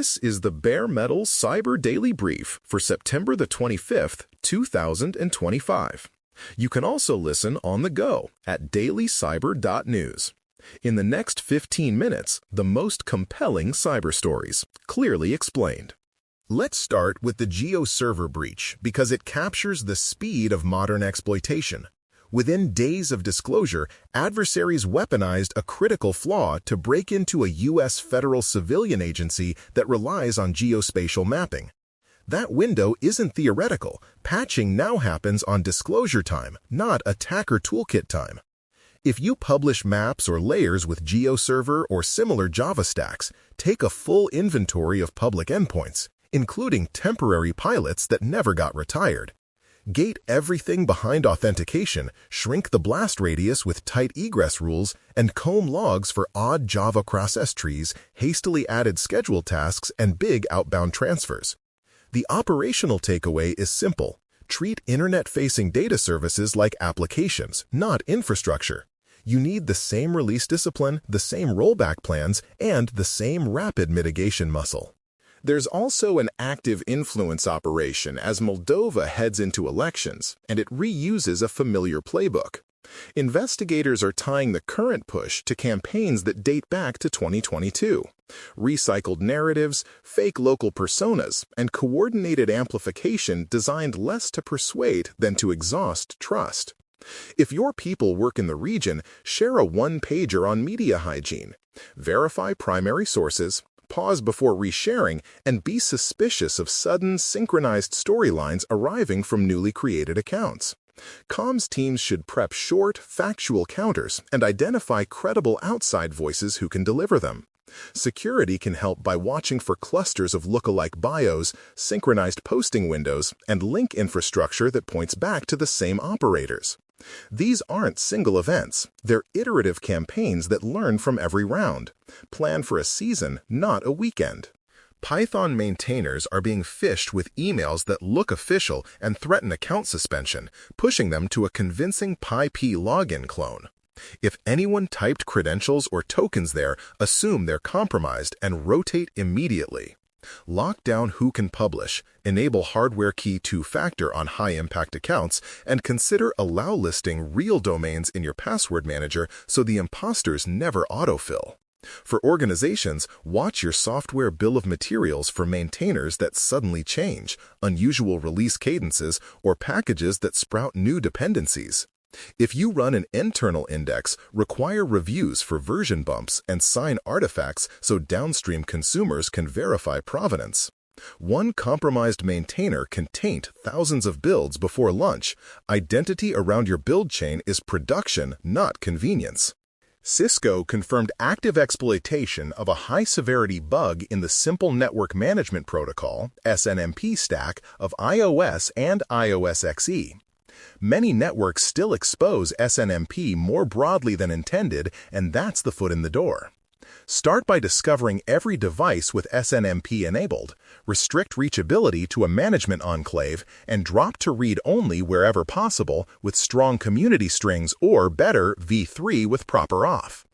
This is the Bare Metal Cyber Daily Brief for September the 25th, 2025. You can also listen on the go at dailycyber.news. In the next 15 minutes, the most compelling cyber stories, clearly explained. Let's start with the GeoServer breach because it captures the speed of modern exploitation. Within days of disclosure, adversaries weaponized a critical flaw to break into a U.S. federal civilian agency that relies on geospatial mapping. That window isn't theoretical. Patching now happens on disclosure time, not attacker toolkit time. If you publish maps or layers with GeoServer or similar Java stacks, take a full inventory of public endpoints, including temporary pilots that never got retired. Gate everything behind authentication, shrink the blast radius with tight egress rules, and comb logs for odd Java process trees, hastily added schedule tasks, and big outbound transfers. The operational takeaway is simple. Treat internet-facing data services like applications, not infrastructure. You need the same release discipline, the same rollback plans, and the same rapid mitigation muscle. There's also an active influence operation as Moldova heads into elections, and it reuses a familiar playbook. Investigators are tying the current push to campaigns that date back to 2022. Recycled narratives, fake local personas, and coordinated amplification designed less to persuade than to exhaust trust. If your people work in the region, share a one-pager on media hygiene. Verify primary sources, pause before resharing, and be suspicious of sudden, synchronized storylines arriving from newly created accounts. Comms teams should prep short, factual counters and identify credible outside voices who can deliver them. Security can help by watching for clusters of lookalike bios, synchronized posting windows, and link infrastructure that points back to the same operators. These aren't single events. They're iterative campaigns that learn from every round. Plan for a season, not a weekend. Python maintainers are being phished with emails that look official and threaten account suspension, pushing them to a convincing PyPI login clone. If anyone typed credentials or tokens there, assume they're compromised and rotate immediately. Lock down who can publish, enable hardware key two-factor on high-impact accounts, and consider allow listing real domains in your password manager so the imposters never autofill. For organizations, watch your software bill of materials for maintainers that suddenly change, unusual release cadences, or packages that sprout new dependencies. If you run an internal index, require reviews for version bumps and sign artifacts so downstream consumers can verify provenance. One compromised maintainer can taint thousands of builds before lunch. Identity around your build chain is production, not convenience. Cisco confirmed active exploitation of a high-severity bug in the Simple Network Management Protocol (SNMP) stack of iOS and iOS XE. Many networks still expose SNMP more broadly than intended, and that's the foot in the door. Start by discovering every device with SNMP enabled, restrict reachability to a management enclave, and drop to read only wherever possible with strong community strings or, better, v3 with proper off.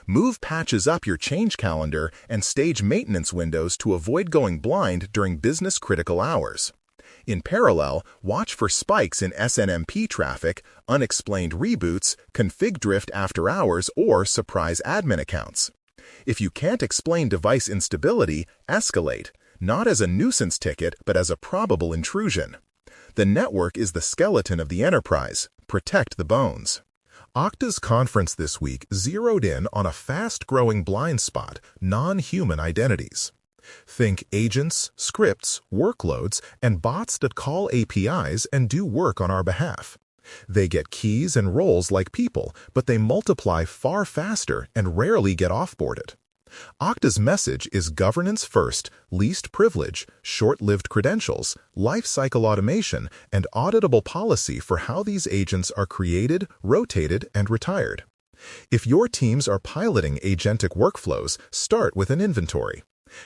Move patches up your change calendar and stage maintenance windows to avoid going blind during business-critical hours. In parallel, watch for spikes in SNMP traffic, unexplained reboots, config drift after hours, or surprise admin accounts. If you can't explain device instability, escalate, not as a nuisance ticket, but as a probable intrusion. The network is the skeleton of the enterprise. Protect the bones. Okta's conference this week zeroed in on a fast-growing blind spot, non-human identities. Think agents, scripts, workloads, and bots that call APIs and do work on our behalf. They get keys and roles like people, but they multiply far faster and rarely get offboarded. Okta's message is governance first, least privilege, short-lived credentials, lifecycle automation, and auditable policy for how these agents are created, rotated, and retired. If your teams are piloting agentic workflows, start with an inventory.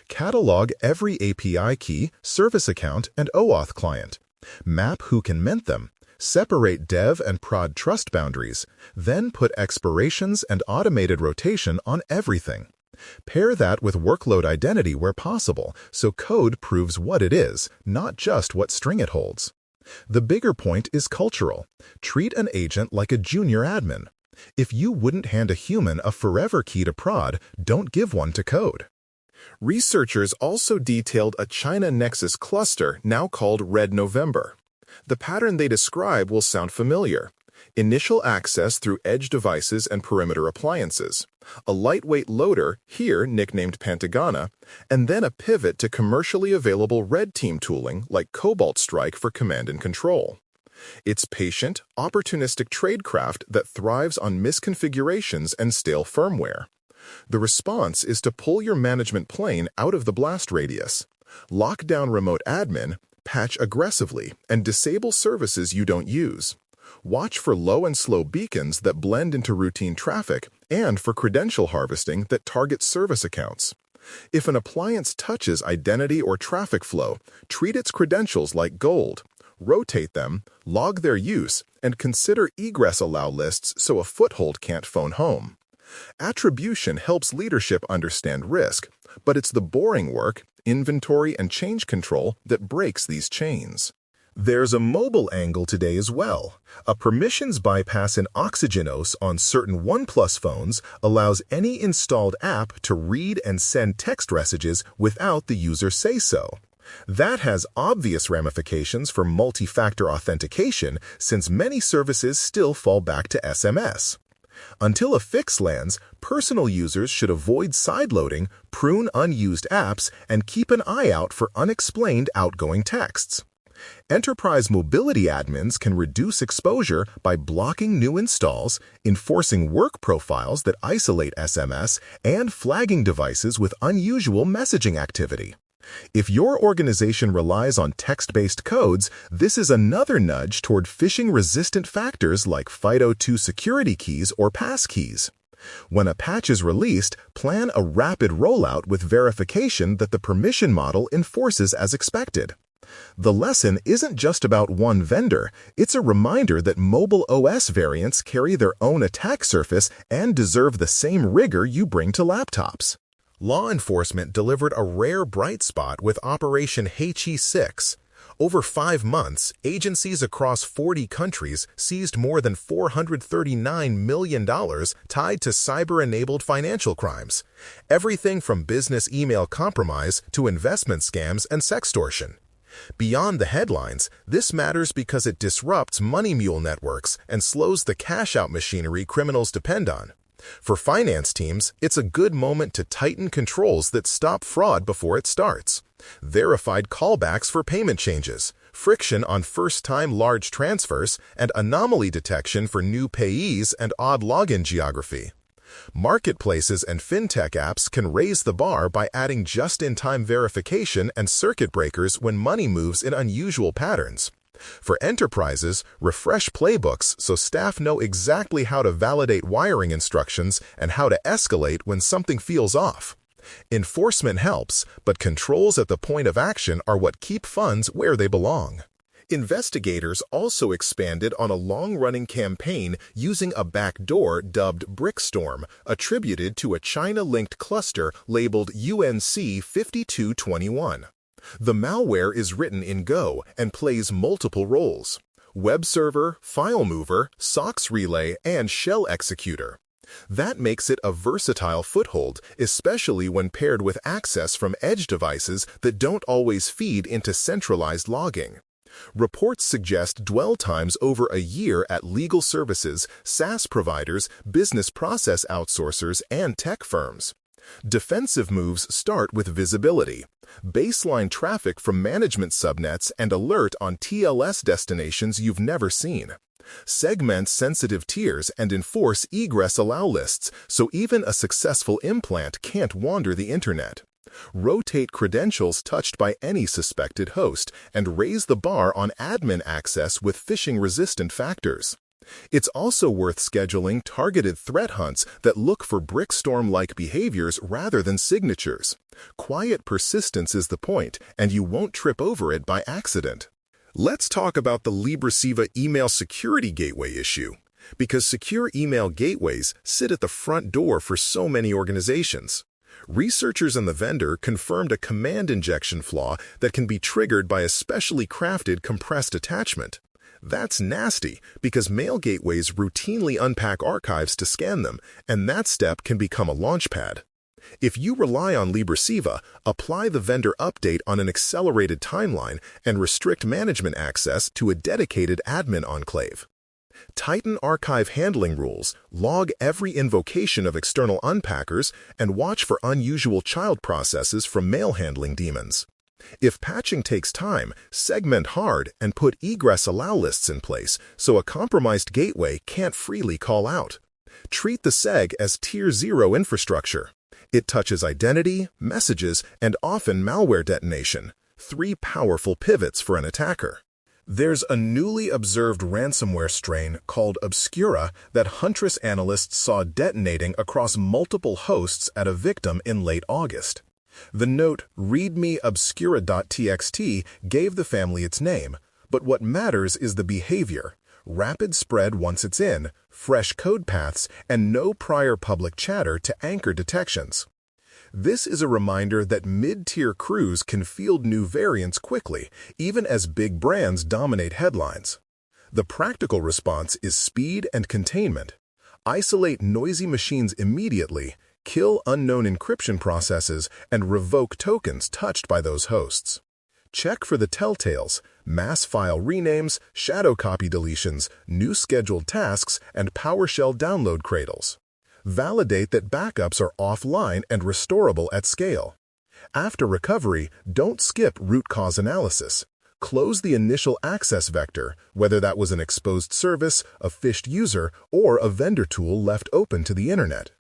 Catalog every API key, service account, and OAuth client. Map who can mint them. Separate dev and prod trust boundaries. Then put expirations and automated rotation on everything. Pair that with workload identity where possible, so code proves what it is, not just what string it holds. The bigger point is cultural. Treat an agent like a junior admin. If you wouldn't hand a human a forever key to prod, don't give one to code. Researchers also detailed a China-nexus cluster now called RedNovember. The pattern they describe will sound familiar. Initial access through edge devices and perimeter appliances, a lightweight loader, here nicknamed Pantagana, and then a pivot to commercially available red team tooling like Cobalt Strike for command and control. It's patient, opportunistic tradecraft that thrives on misconfigurations and stale firmware. The response is to pull your management plane out of the blast radius, lock down remote admin, patch aggressively, and disable services you don't use. Watch for low and slow beacons that blend into routine traffic and for credential harvesting that targets service accounts. If an appliance touches identity or traffic flow, treat its credentials like gold. Rotate them, log their use, and consider egress allow lists so a foothold can't phone home. Attribution helps leadership understand risk, but it's the boring work, inventory and change control that breaks these chains. There's a mobile angle today as well. A permissions bypass in Oxygenos on certain OnePlus phones allows any installed app to read and send text messages without the user say-so. That has obvious ramifications for multi-factor authentication since many services still fall back to SMS. Until a fix lands, personal users should avoid sideloading, prune unused apps, and keep an eye out for unexplained outgoing texts. Enterprise mobility admins can reduce exposure by blocking new installs, enforcing work profiles that isolate SMS, and flagging devices with unusual messaging activity. If your organization relies on text-based codes, this is another nudge toward phishing-resistant factors like FIDO2 security keys or passkeys. When a patch is released, plan a rapid rollout with verification that the permission model enforces as expected. The lesson isn't just about one vendor, it's a reminder that mobile OS variants carry their own attack surface and deserve the same rigor you bring to laptops. Law enforcement delivered a rare bright spot with Operation HE6. Over 5 months, agencies across 40 countries seized more than $439 million tied to cyber-enabled financial crimes. Everything from business email compromise to investment scams and sextortion. Beyond the headlines, this matters because it disrupts money mule networks and slows the cash-out machinery criminals depend on. For finance teams, it's a good moment to tighten controls that stop fraud before it starts. Verified callbacks for payment changes, friction on first-time large transfers, and anomaly detection for new payees and odd login geography. Marketplaces and fintech apps can raise the bar by adding just-in-time verification and circuit breakers when money moves in unusual patterns. For enterprises, refresh playbooks so staff know exactly how to validate wiring instructions and how to escalate when something feels off. Enforcement helps, but controls at the point of action are what keep funds where they belong. Investigators also expanded on a long-running campaign using a backdoor dubbed BRICKSTORM, attributed to a China-linked cluster labeled UNC 5221. The malware is written in Go and plays multiple roles: web server, file mover, SOX relay, and shell executor. That makes it a versatile foothold, especially when paired with access from edge devices that don't always feed into centralized logging. Reports suggest dwell times over a year at legal services, SaaS providers, business process outsourcers, and tech firms. Defensive moves start with visibility, baseline traffic from management subnets, and alert on TLS destinations you've never seen. Segment sensitive tiers and enforce egress allow lists so even a successful implant can't wander the internet. Rotate credentials touched by any suspected host and raise the bar on admin access with phishing-resistant factors. It's also worth scheduling targeted threat hunts that look for BRICKSTORM-like behaviors rather than signatures. Quiet persistence is the point, and you won't trip over it by accident. Let's talk about the LibreSiva email security gateway issue, because secure email gateways sit at the front door for so many organizations. Researchers and the vendor confirmed a command injection flaw that can be triggered by a specially crafted compressed attachment. That's nasty because mail gateways routinely unpack archives to scan them, and that step can become a launchpad. If you rely on LibreSiva, apply the vendor update on an accelerated timeline and restrict management access to a dedicated admin enclave. Tighten archive handling rules, log every invocation of external unpackers, and watch for unusual child processes from mail handling demons. If patching takes time, segment hard and put egress allow lists in place so a compromised gateway can't freely call out. Treat the seg as Tier 0 infrastructure. It touches identity, messages, and often malware detonation, 3 powerful pivots for an attacker. There's a newly observed ransomware strain called Obscura that Huntress analysts saw detonating across multiple hosts at a victim in late August. The note readme-obscura.txt gave the family its name, but what matters is the behavior: rapid spread once it's in, fresh code paths, and no prior public chatter to anchor detections. This is a reminder that mid-tier crews can field new variants quickly, even as big brands dominate headlines. The practical response is speed and containment. Isolate noisy machines immediately, kill unknown encryption processes, and revoke tokens touched by those hosts. Check for the telltales: mass file renames, shadow copy deletions, new scheduled tasks, and PowerShell download cradles. Validate that backups are offline and restorable at scale. After recovery, don't skip root cause analysis. Close the initial access vector, whether that was an exposed service, a phished user, or a vendor tool left open to the internet.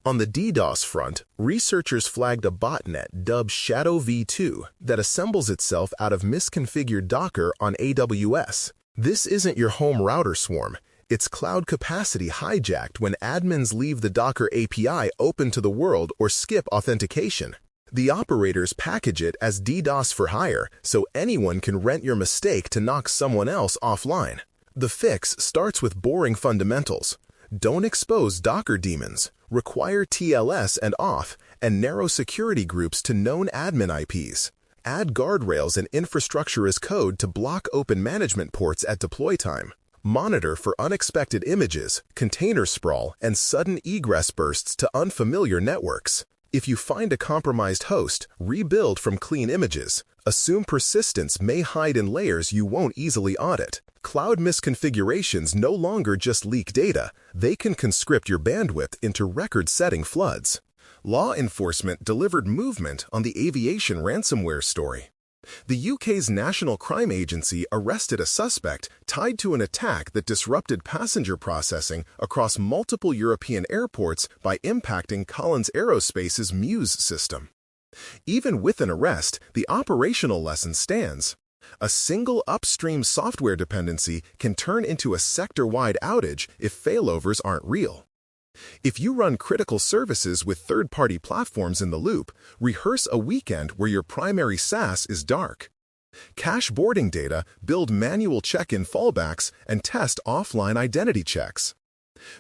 On the DDoS front, researchers flagged a botnet dubbed Shadow v2 that assembles itself out of misconfigured Docker on AWS. This isn't your home router swarm. It's cloud capacity hijacked when admins leave the Docker API open to the world or skip authentication. The operators package it as DDoS for hire, so anyone can rent your mistake to knock someone else offline. The fix starts with boring fundamentals. Don't expose Docker daemons. Require TLS and auth, and narrow security groups to known admin IPs. Add guardrails and infrastructure as code to block open management ports at deploy time. Monitor for unexpected images, container sprawl, and sudden egress bursts to unfamiliar networks. If you find a compromised host, rebuild from clean images. Assume persistence may hide in layers you won't easily audit. Cloud misconfigurations no longer just leak data, they can conscript your bandwidth into record-setting floods. Law enforcement delivered movement on the aviation ransomware story. The UK's National Crime Agency arrested a suspect tied to an attack that disrupted passenger processing across multiple European airports by impacting Collins Aerospace's Muse system. Even with an arrest, the operational lesson stands. A single upstream software dependency can turn into a sector-wide outage if failovers aren't real. If you run critical services with third-party platforms in the loop, rehearse a weekend where your primary SaaS is dark. Cache boarding data, build manual check-in fallbacks, and test offline identity checks.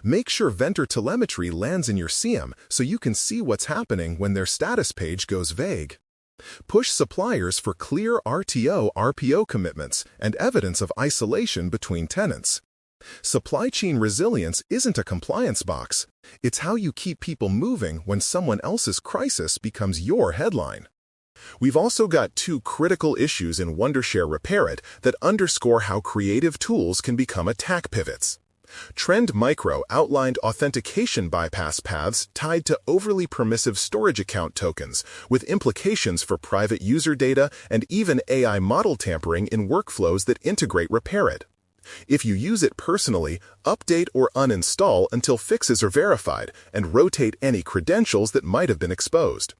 Make sure vendor telemetry lands in your SIEM so you can see what's happening when their status page goes vague. Push suppliers for clear RTO/RPO commitments and evidence of isolation between tenants. Supply chain resilience isn't a compliance box. It's how you keep people moving when someone else's crisis becomes your headline. We've also got 2 critical issues in Wondershare Repair It that underscore how creative tools can become attack pivots. Trend Micro outlined authentication bypass paths tied to overly permissive storage account tokens, with implications for private user data and even AI model tampering in workflows that integrate Repair It. If you use it personally, update or uninstall until fixes are verified and rotate any credentials that might have been exposed.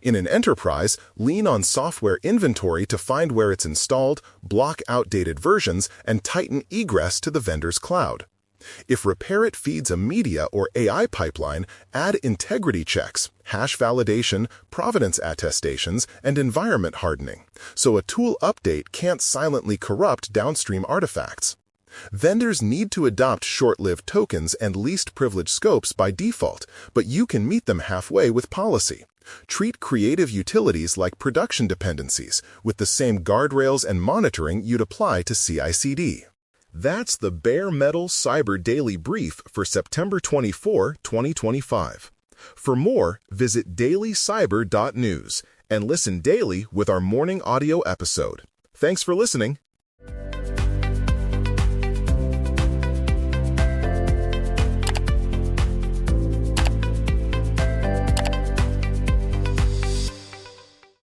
In an enterprise, lean on software inventory to find where it's installed, block outdated versions, and tighten egress to the vendor's cloud. If Repair It feeds a media or AI pipeline, add integrity checks, hash validation, provenance attestations, and environment hardening, so a tool update can't silently corrupt downstream artifacts. Vendors need to adopt short-lived tokens and least privilege scopes by default, but you can meet them halfway with policy. Treat creative utilities like production dependencies with the same guardrails and monitoring you'd apply to CI/CD. That's the Bare Metal Cyber Daily Brief for September 24, 2025. For more, visit dailycyber.news and listen daily with our morning audio episode. Thanks for listening.